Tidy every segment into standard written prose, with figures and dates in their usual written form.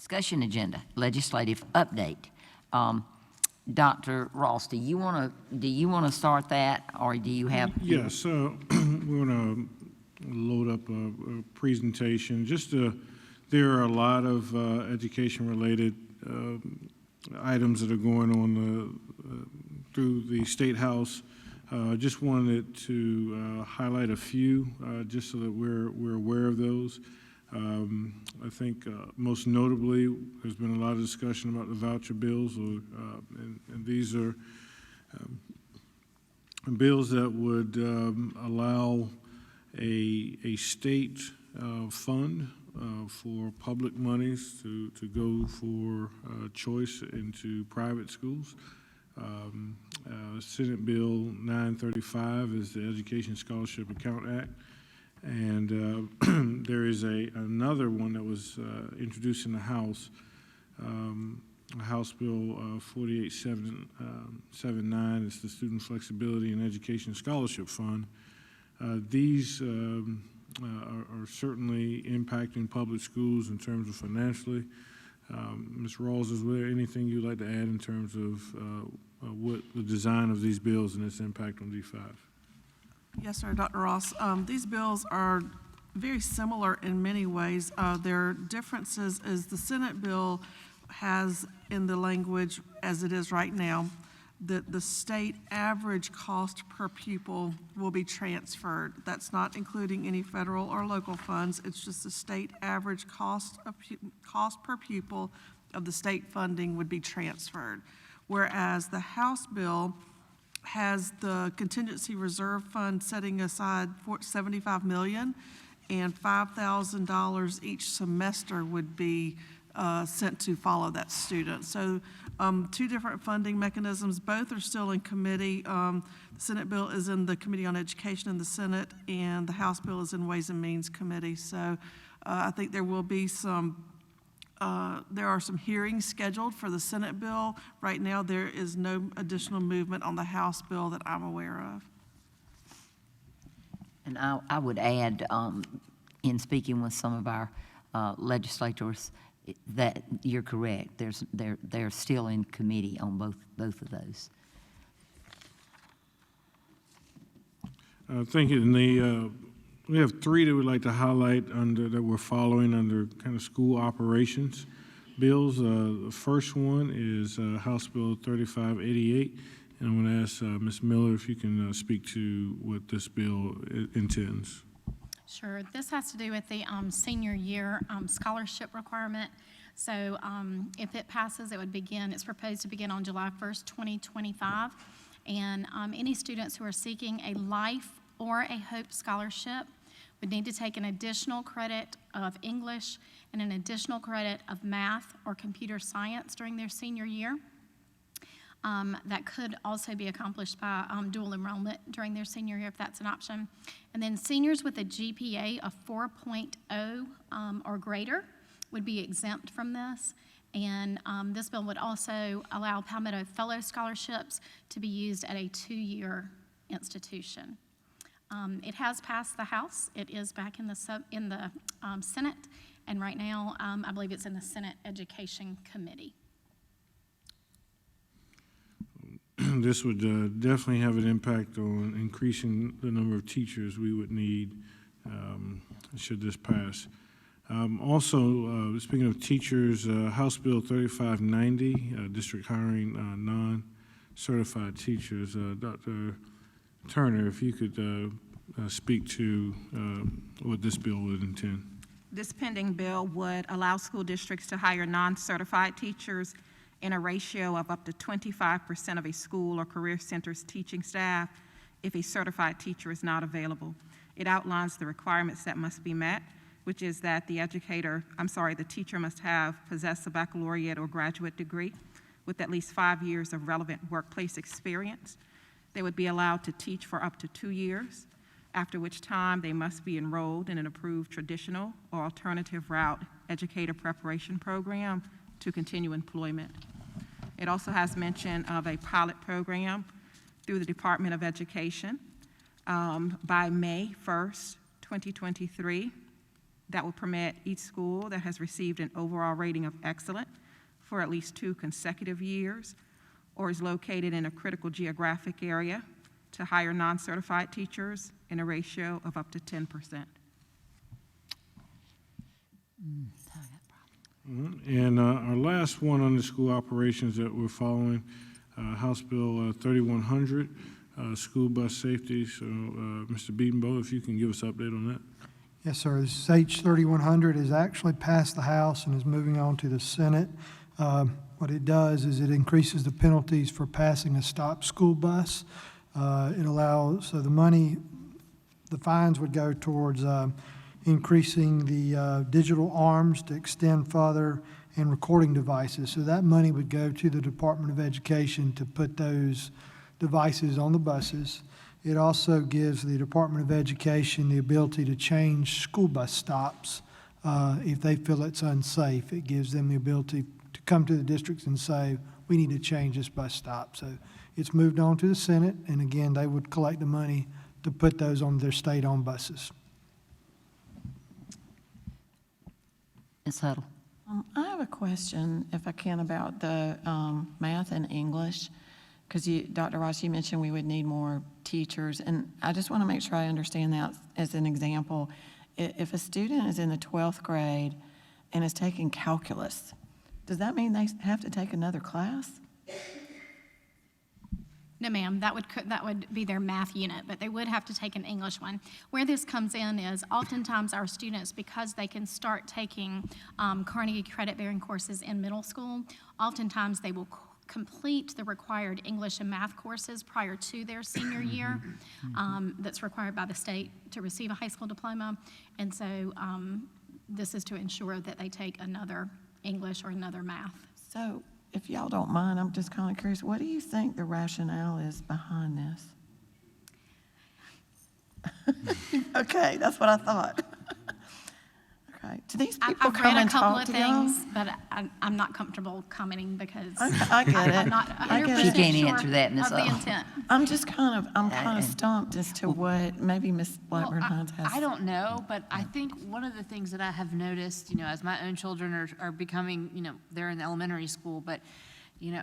Discussion agenda, legislative update. Dr. Ross, do you want to start that, or do you have? Yes, we're going to load up a presentation. There are a lot of education-related items that are going on through the State House. Just wanted to highlight a few, just so that we're aware of those. I think most notably, there's been a lot of discussion about the voucher bills, and these are bills that would allow a state fund for public monies to go for choice into private schools. Senate Bill 935 is the Education Scholarship Account Act. And there is another one that was introduced in the House, House Bill 4879. It's the Student Flexibility and Education Scholarship Fund. These are certainly impacting public schools in terms of financially. Ms. Rawls, is there anything you'd like to add in terms of what the design of these bills and its impact on D5? Yes, sir, Dr. Ross. These bills are very similar in many ways. Their differences is the Senate bill has in the language as it is right now that the state average cost per pupil will be transferred. That's not including any federal or local funds. It's just the state average cost per pupil of the state funding would be transferred. Whereas the House bill has the contingency reserve fund setting aside $75 million, and $5,000 each semester would be sent to follow that student. So two different funding mechanisms. Both are still in committee. The Senate bill is in the Committee on Education in the Senate, and the House bill is in Ways and Means Committee. So I think there will be there are some hearings scheduled for the Senate bill. Right now, there is no additional movement on the House bill that I'm aware of. And I would add, in speaking with some of our legislators, that you're correct. They're still in committee on both of those. Thank you. And we have three that we'd like to highlight that we're following under kind of school operations bills. The first one is House Bill 3588, and I'm going to ask Ms. Miller if you can speak to what this bill intends. Sure. This has to do with the senior year scholarship requirement. So if it passes, it's proposed to begin on July 1st, 2025. And any students who are seeking a Life or a Hope scholarship would need to take an additional credit of English and an additional credit of math or computer science during their senior year. That could also be accomplished by dual enrollment during their senior year if that's an option. And then seniors with a GPA of 4.0 or greater would be exempt from this. And this bill would also allow Palmetto Fellow scholarships to be used at a 2-year institution. It has passed the House. It is back in the Senate, and right now I believe it's in the Senate Education Committee. This would definitely have an impact on increasing the number of teachers we would need should this pass. Also, speaking of teachers, House Bill 3590, district hiring non-certified teachers. Dr. Turner, if you could speak to what this bill would intend. This pending bill would allow school districts to hire non-certified teachers in a ratio of up to 25% of a school or career center's teaching staff if a certified teacher is not available. It outlines the requirements that must be met, which is that the teacher must possess a baccalaureate or graduate degree with at least 5 years of relevant workplace experience. They would be allowed to teach for up to 2 years, after which time they must be enrolled in an approved traditional or alternative route educator preparation program to continue employment. It also has mention of a pilot program through the Department of Education by May 1st, 2023. that will permit each school that has received an overall rating of excellent for at least 2 consecutive years or is located in a critical geographic area to hire non-certified teachers in a ratio of up to 10%. And our last one on the school operations that we're following, House Bill 3100, school bus safety. So, Mr. Beatonbow, if you can give us an update on that. Yes, sir. This is H 3100 has actually passed the House and is moving on to the Senate. What it does is it increases the penalties for passing a stopped school bus. It allows, so the fines would go towards increasing the digital arms to extend further and recording devices. So that money would go to the Department of Education to put those devices on the buses. It also gives the Department of Education the ability to change school bus stops if they feel it's unsafe. It gives them the ability to come to the districts and say, we need to change this bus stop. So it's moved on to the Senate, and again, they would collect the money to put those on their state-owned buses. Ms. Huddle? I have a question, if I can, about the math and English, because Dr. Ross, you mentioned we would need more teachers, and I just want to make sure I understand that as an example. If a student is in the 12th grade and is taking calculus, does that mean they have to take another class? No, ma'am, that would be their math unit, but they would have to take an English one. Where this comes in is oftentimes our students, because they can start taking Carnegie credit-bearing courses in middle school, oftentimes they will complete the required English and math courses prior to their senior year that's required by the state to receive a high school diploma. And so this is to ensure that they take another English or another math. So, if y'all don't mind, I'm just kind of curious, what do you think the rationale is behind this? Okay, that's what I thought. Okay, do these people I've come read a and couple talk of to y'all? things, but I'm not comfortable commenting because I get it. I'm not I get 100% it. She can't sure answer that, Ms. of the Huddle. intent. I'm kind of stumped as to what maybe Ms. Blackburn Hines has. I don't know, but I think one of the things that I have noticed, as my own children are becoming, they're in elementary school, but,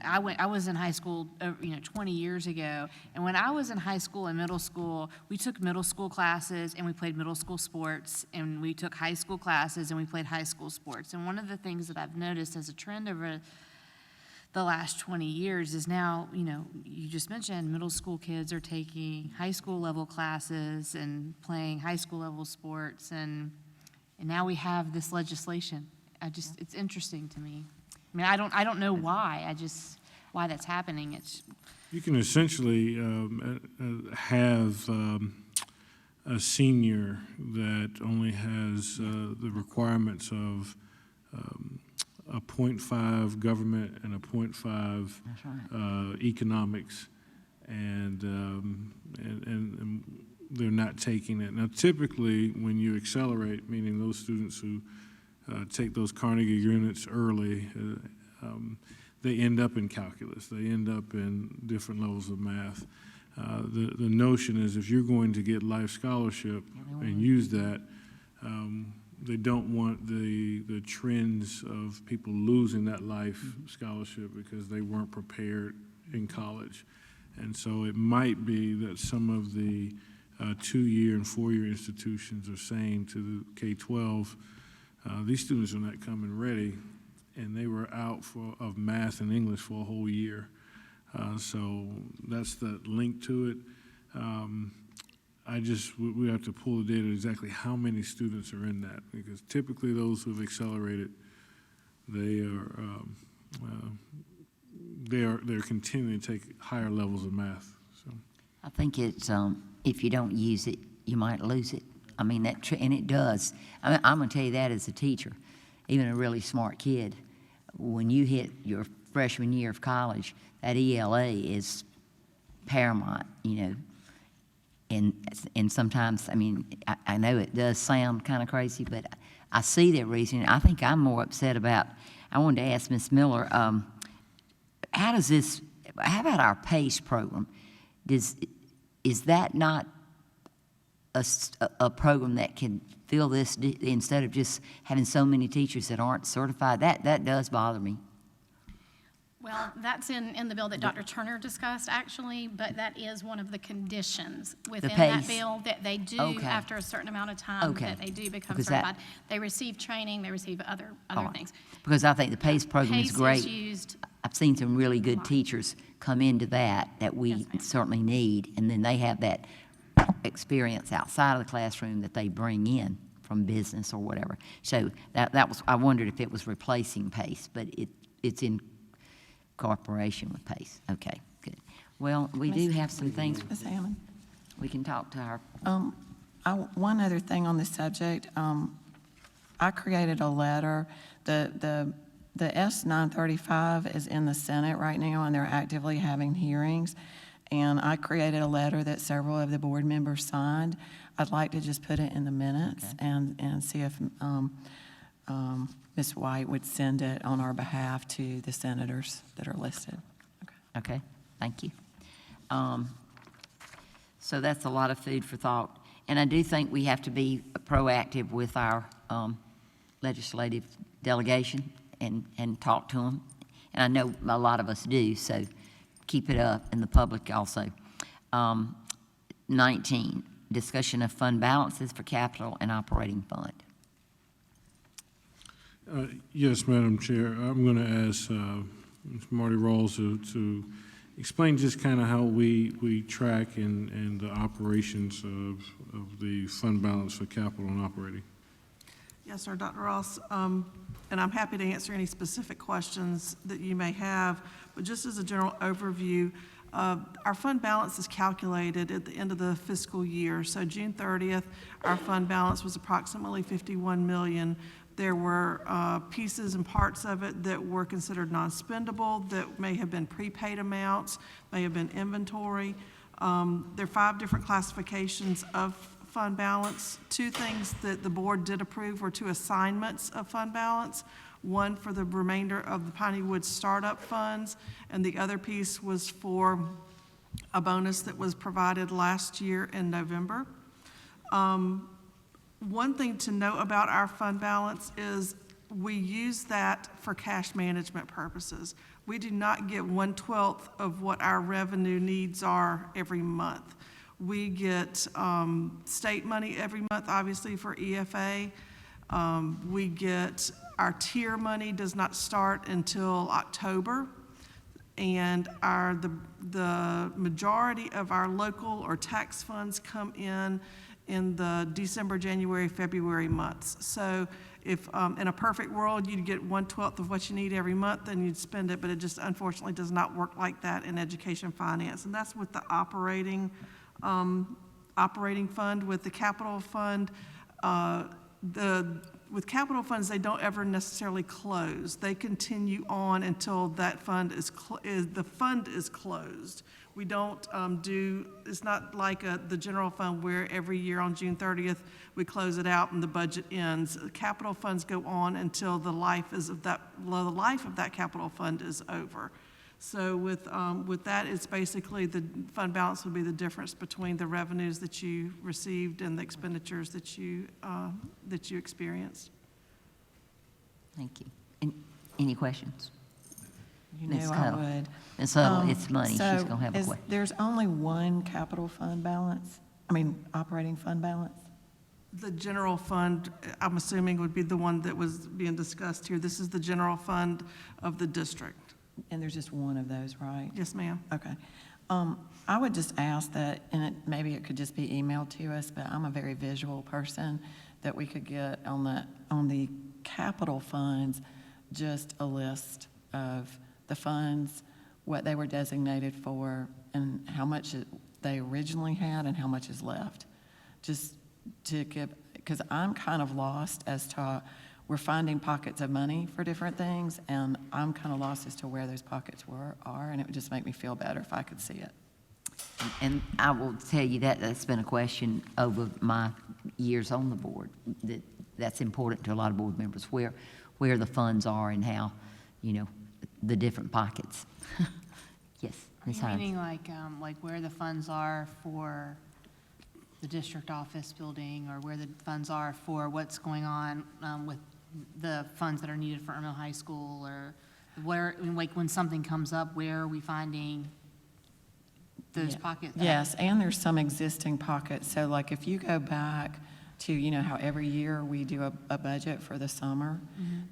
I was in high school, 20 years ago, and when I was in high school and middle school, we took middle school classes and we played middle school sports, and we took high school classes and we played high school sports. And one of the things that I've noticed as a trend over the last 20 years is now, you just mentioned middle school kids are taking high school level classes and playing high school level sports, and now we have this legislation. It's interesting to me. I mean, I don't know why, why that's happening. You can essentially have a senior that only has the requirements of a 0.5 government and a 0.5 economics, and they're not taking it. Now, typically, when you accelerate, meaning those students who take those Carnegie units early, they end up in calculus. They end up in different levels of math. The notion is if you're going to get life scholarship and use that, they don't want the trends of people losing that life scholarship because they weren't prepared in college. And so it might be that some of the 2-year and 4-year institutions are saying to the K-12, these students are not coming ready, and they were out of math and English for a whole year. So that's the link to it. We have to pull the data exactly how many students are in that, because typically those who have accelerated, they're continuing to take higher levels of math. So I think it's, if you don't use it, you might lose it. I mean, and it does. I'm going to tell you that as a teacher, even a really smart kid, when you hit your freshman year of college, that ELA is paramount, and sometimes, I know it does sound kind of crazy, but I see their reasoning. I think I'm more upset about, I wanted to ask Ms. Miller, how about our PACE program? Is that not a program that can fill this, instead of just having so many teachers that aren't certified, that does bother me. Well, that's in the bill that Dr. Turner discussed, actually, but that is one of the conditions within that PACE. bill, that they do, Okay. after a certain amount of time, Okay. that they do become Because that- certified. They receive training, they receive other All right. things. Because I think the PACE program is PACE great. used, I've seen some really good teachers come into that we Yes, ma'am. certainly need, and then they have that experience outside of the classroom that they bring in from business or whatever. So that was, I wondered if it was replacing PACE, but it's in cooperation with PACE. Okay, good. Well, we do have some things Ms. Hammond? we can talk to our, One other thing on this subject, I created a letter. The S-935 is in the Senate right now, and they're actively having hearings. And I created a letter that several of the board members signed. I'd like to just put it in the minutes and see if Ms. White would send it on our behalf to the senators that are listed. okay, thank you. So that's a lot of food for thought. And I do think we have to be proactive with our legislative delegation and talk to them. And I know a lot of us do, so keep it up, and the public also. 19, discussion of fund balances for capital and operating fund. Yes, Madam Chair, I'm going to ask Ms. Marty Rawls to explain just kind of how we track and the operations of the fund balance for capital and operating. Yes, sir, Dr. Ross, and I'm happy to answer any specific questions that you may have, but just as a general overview, our fund balance is calculated at the end of the fiscal year. So June 30th, our fund balance was approximately $51 million. There were pieces and parts of it that were considered non-spendable, that may have been prepaid amounts, may have been inventory. There are 5 different classifications of fund balance. 2 things that the board did approve were 2 assignments of fund balance, one for the remainder of the Piney Woods startup funds, and the other piece was for a bonus that was provided last year in November. One thing to know about our fund balance is we use that for cash management purposes. We do not get 1/12 of what our revenue needs are every month. We get state money every month, obviously, for EFA. We get our tier money does not start until October, and the majority of our local or tax funds come in the December, January, February months. So if in a perfect world you'd get 1/12 of what you need every month, then you'd spend it, but it just unfortunately does not work like that in education finance. And that's with the operating fund. With the capital fund, with capital funds, they don't ever necessarily close. They continue on until that fund the fund is closed. We don't it's not like the general fund where every year on June 30th, we close it out and the budget ends. Capital funds go on until the life of that capital fund is over. So with that, it's basically the fund balance would be the difference between the revenues that you received and the expenditures that you experienced. Thank you. Any questions? You Ms. know I Tuttle. would. Ms. Tuttle, it's money. She's So going to have a question. there's only one capital fund balance, operating fund balance? The general fund, I'm assuming, would be the one that was being discussed here. This is the general fund of the district. And there's just one of those, right? Yes, ma'am. Okay. I would just ask that, and maybe it could just be emailed to us, but I'm a very visual person, that we could get on the capital funds, just a list of the funds, what they were designated for, and how much they originally had and how much is left. Just to give, because I'm kind of lost as to, we're finding pockets of money for different things, and I'm kind of lost as to where those pockets are, and it would just make me feel better if I could see it. And I will tell you that's been a question over my years on the board, that's important to a lot of board members, where the funds are and how, the different pockets. Yes, Are Ms. you Hines. meaning like where the funds are for the district office building, or where the funds are for what's going on with the funds that are needed for Irma High School, or where, like, when something comes up, where are we finding those Yeah. pockets? Yes, and there's some existing pockets. So like if you go back to, you know, how every year we do a budget for the summer,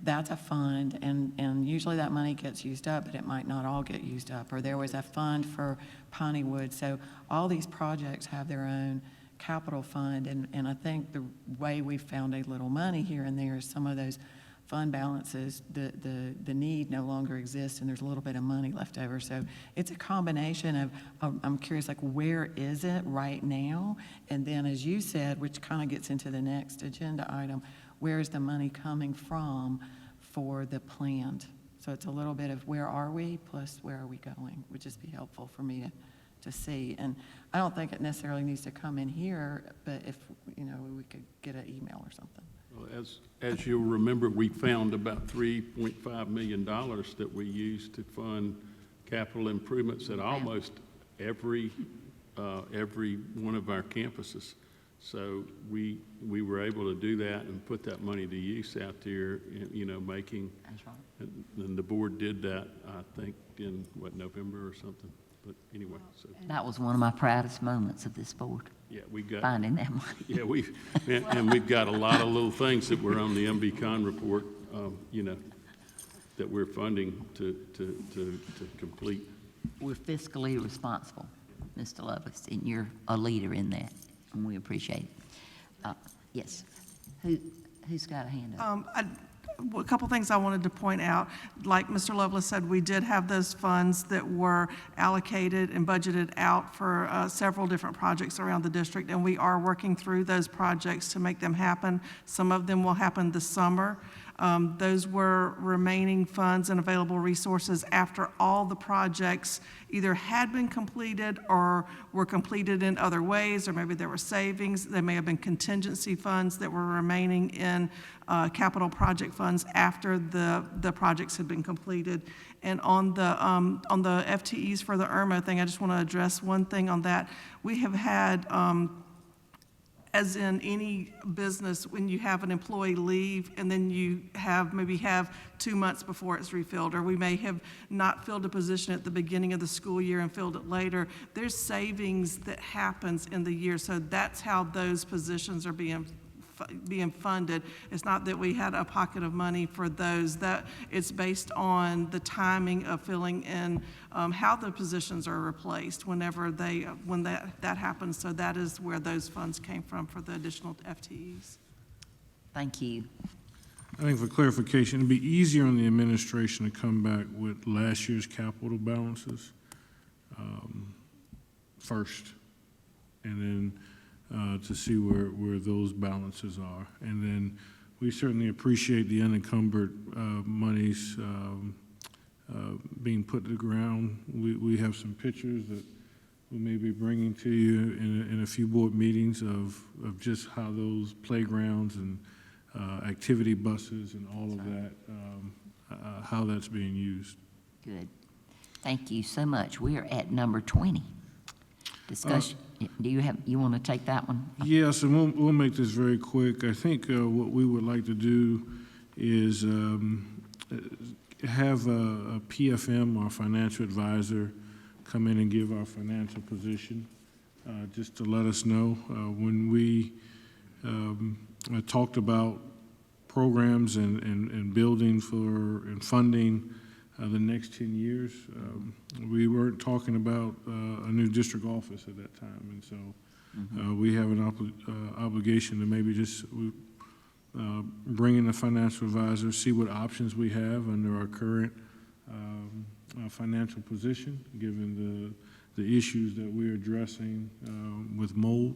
that's a fund, and usually that money gets used up, but it might not all get used up. Or there was a fund for Piney Wood. So all these projects have their own capital fund, and I think the way we found a little money here and there is some of those fund balances, the need no longer exists, and there's a little bit of money left over. So it's a combination of I'm curious, like, where is it right now? And then, as you said, which kind of gets into the next agenda item, where is the money coming from for the planned? So it's a little bit of where are we, plus where are we going, would just be helpful for me to see. And I don't think it necessarily needs to come in here, but if, you know, we could get an email or something. Well, as you'll remember, we found about $3.5 million that we used to fund capital improvements at almost every one of our campuses. So we were able to do that and put that money to use out there, you know, making. That's right. And the board did that, I think, in, November or something. But anyway, so, That was one of my proudest moments of this board, yeah, we got. finding that money. Yeah, and we've got a lot of little things that were on the MBCon report, you know, that we're funding to complete. We're fiscally responsible, Mr. Lovelace, and you're a leader in that, and we appreciate it. Yes. Who's got a hand up? A couple things I wanted to point out. Like Mr. Lovelace said, we did have those funds that were allocated and budgeted out for several different projects around the district, and we are working through those projects to make them happen. Some of them will happen this summer. Those were remaining funds and available resources after all the projects either had been completed or were completed in other ways, or maybe there were savings. There may have been contingency funds that were remaining in capital project funds after the projects had been completed. And on the FTEs for the Irma thing, I just want to address one thing on that. We have had, as in any business, when you have an employee leave and then you maybe have 2 months before it's refilled, or we may have not filled a position at the beginning of the school year and filled it later, there's savings that happens in the year. So that's how those positions are being funded. It's not that we had a pocket of money for those. That it's based on the timing of filling in how the positions are replaced when that happens. So that is where those funds came from for the additional FTEs. Thank you. I think for clarification, it'd be easier on the administration to come back with last year's capital balances first, and then to see where those balances are. And then we certainly appreciate the unencumbered monies being put to the ground. We have some pictures that we may be bringing to you in a few board meetings of just how those playgrounds and activity buses and all of that, how that's being used. Good. Thank you so much. We are at number 20. Discussion. Do you want to take that one? Yes, and we'll make this very quick. I think what we would like to do is have a PFM, our financial advisor, come in and give our financial position, just to let us know. When we talked about programs and building and funding the next 10 years, we weren't talking about a new district office at that time, and so we have an obligation to maybe just bring in a financial advisor, see what options we have under our current financial position, given the issues that we're addressing with mold,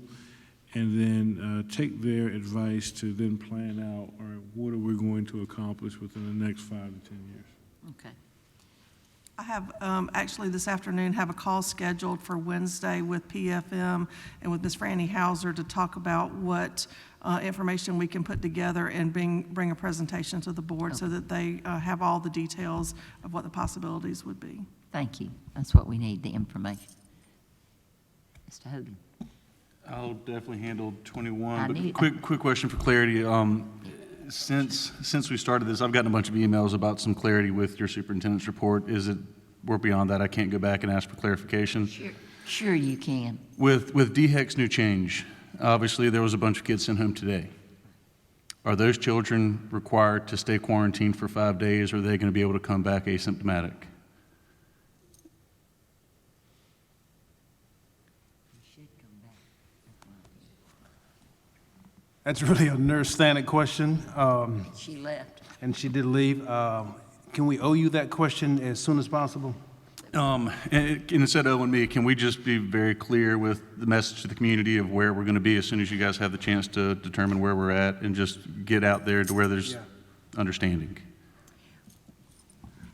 and then take their advice to then plan out, all right, what are we going to accomplish within the next 5 to 10 years. Okay. I have, actually this afternoon, have a call scheduled for Wednesday with PFM and with Ms. Franny Hauser to talk about what information we can put together and bring a presentation to the board so that they have all the details of what the possibilities would be. Thank you. That's what we need, the information. Mr. Hogan. I'll definitely handle I 21, need- but quick question for clarity. Since we started this, I've gotten a bunch of emails about some clarity with your superintendent's report. Is it, we're beyond that, I can't go back and ask for clarification? Sure you can. With DHEC's new change, obviously, there was a bunch of kids sent home today. Are those children required to stay quarantined for 5 days, or are they going to be able to come back asymptomatic? That's really a nurse-standard question, She left. and she did leave. Can we owe you that question as soon as possible? And instead of owing me, can we just be very clear with the message to the community of where we're going to be as soon as you guys have the chance to determine where we're at, and just get out there to where there's understanding?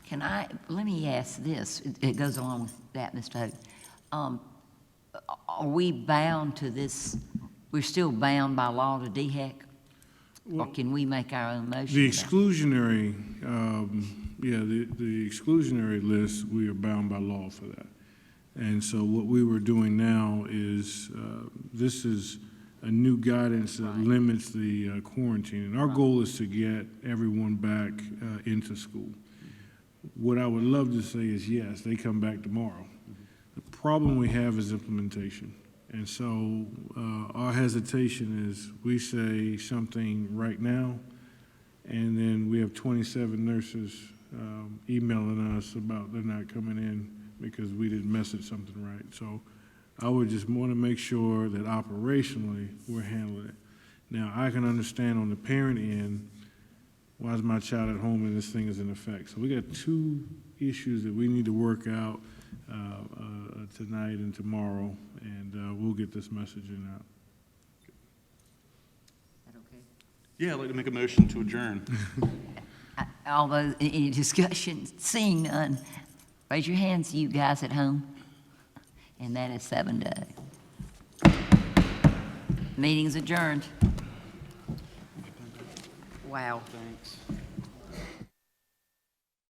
Let me ask this, it goes along with that, Mr. Hope. Are we bound to this, we're still bound by law to DHEC? Or can we make our own motion? The about it? exclusionary, the exclusionary list, we are bound by law for that. And so what we were doing now is, this is a new guidance that limits the quarantine. And our goal is to get everyone back into school. What I would love to say is, yes, they come back tomorrow. The problem we have is implementation. And so our hesitation is we say something right now, and then we have 27 nurses emailing us about they're not coming in because we didn't message something right. So I would just want to make sure that operationally we're handling it. Now, I can understand on the parent end, why is my child at home and this thing is in effect? So we got two issues that we need to work out tonight and tomorrow, and we'll get this messaging out. Is that okay? Yeah, I'd like to make a motion to adjourn. Although, any discussion, seeing none, raise your hands, you guys at home. And that is 7 to. Meeting's adjourned. Wow. Thanks.